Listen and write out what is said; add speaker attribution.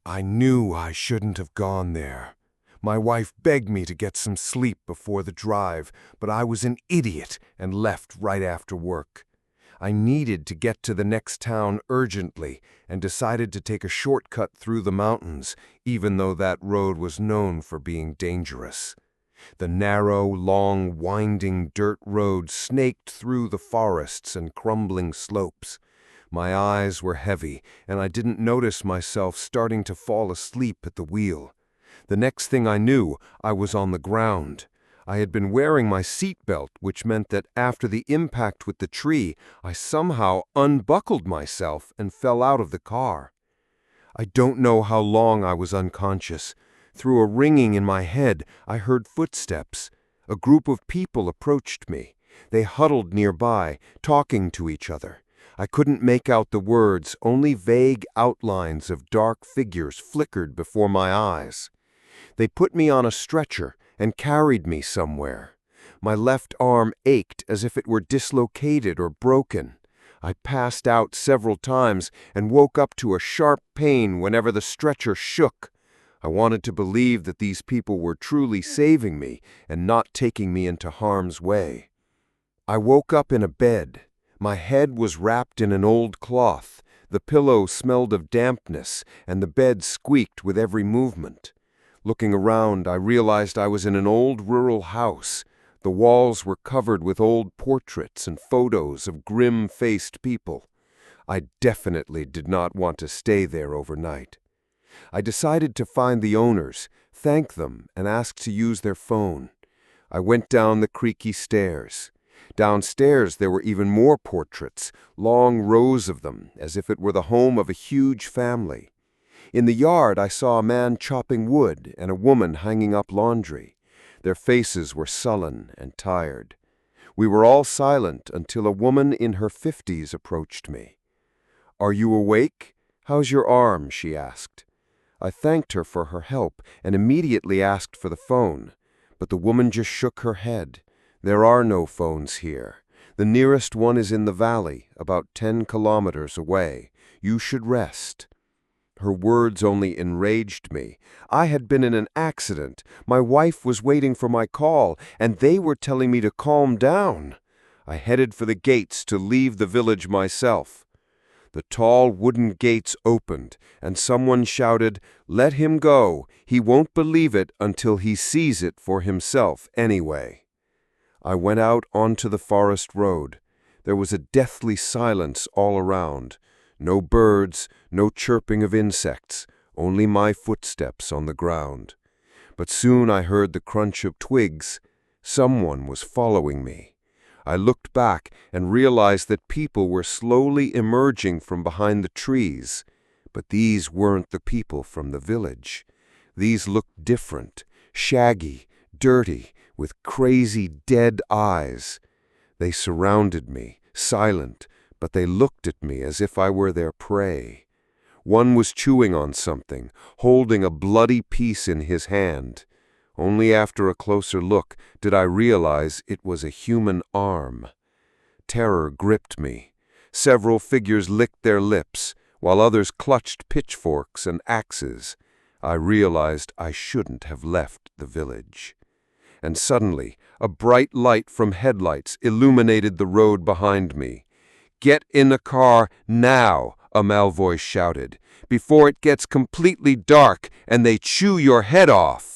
Speaker 1: I knew I shouldn't have gone there. My wife begged me to get some sleep before the drive, but I was an idiot and left right after work. I needed to get to the next town urgently and decided to take a shortcut through the mountains, even though that road was known for being dangerous. The narrow, long, winding dirt road snaked through the forests and crumbling slopes. My eyes were heavy, and I didn't notice myself starting to fall asleep at the wheel. The next thing I knew, I was on the ground. I had been wearing my seatbelt, which meant that after the impact with the tree, I somehow unbuckled myself and fell out of the car. I don't know how long I was unconscious. Through a ringing in my head, I heard footsteps. A group of people approached me. They huddled nearby, talking to each other. I couldn't make out the words, only vague outlines of dark figures flickered before my eyes. They put me on a stretcher and carried me somewhere. My left arm ached as if it were dislocated or broken. I passed out several times and woke up to a sharp pain whenever the stretcher shook. I wanted to believe that these people were truly saving me and not taking me into harm's way. I woke up in a bed. My head was wrapped in an old cloth. The pillow smelled of dampness, and the bed squeaked with every movement. Looking around, I realized I was in an old rural house. The walls were covered with old portraits and photos of grim-faced people. I definitely did not want to stay there overnight. I decided to find the owners, thank them, and ask to use their phone. I went down the creaky stairs. Downstairs there were even more portraits, long rows of them, as if it were the home of a huge family. In the yard I saw a man chopping wood and a woman hanging up laundry. Their faces were sullen and tired. We were all silent until a woman in her 50s approached me. "Are you awake? How's your arm?" she asked. I thanked her for her help and immediately asked for the phone, but the woman just shook her head. "There are no phones here. The nearest one is in the valley, about 10 kilometers away. You should rest." Her words only enraged me. I had been in an accident. My wife was waiting for my call, and they were telling me to calm down. I headed for the gates to leave the village myself. The tall wooden gates opened, and someone shouted, "Let him go. He won't believe it until he sees it for himself anyway." I went out onto the forest road. There was a deathly silence all around. No birds, no chirping of insects, only my footsteps on the ground. But soon I heard the crunch of twigs. Someone was following me. I looked back and realized that people were slowly emerging from behind the trees. But these weren't the people from the village. These looked different, shaggy, dirty, with crazy dead eyes. They surrounded me, silent, but they looked at me as if I were their prey. One was chewing on something, holding a bloody piece in his hand. Only after a closer look did I realize it was a human arm. Terror gripped me. Several figures licked their lips, while others clutched pitchforks and axes. I realized I shouldn't have left the village. And suddenly, a bright light from headlights illuminated the road behind me. "Get in the car now," a male voice shouted, "before it gets completely dark and they chew your head off."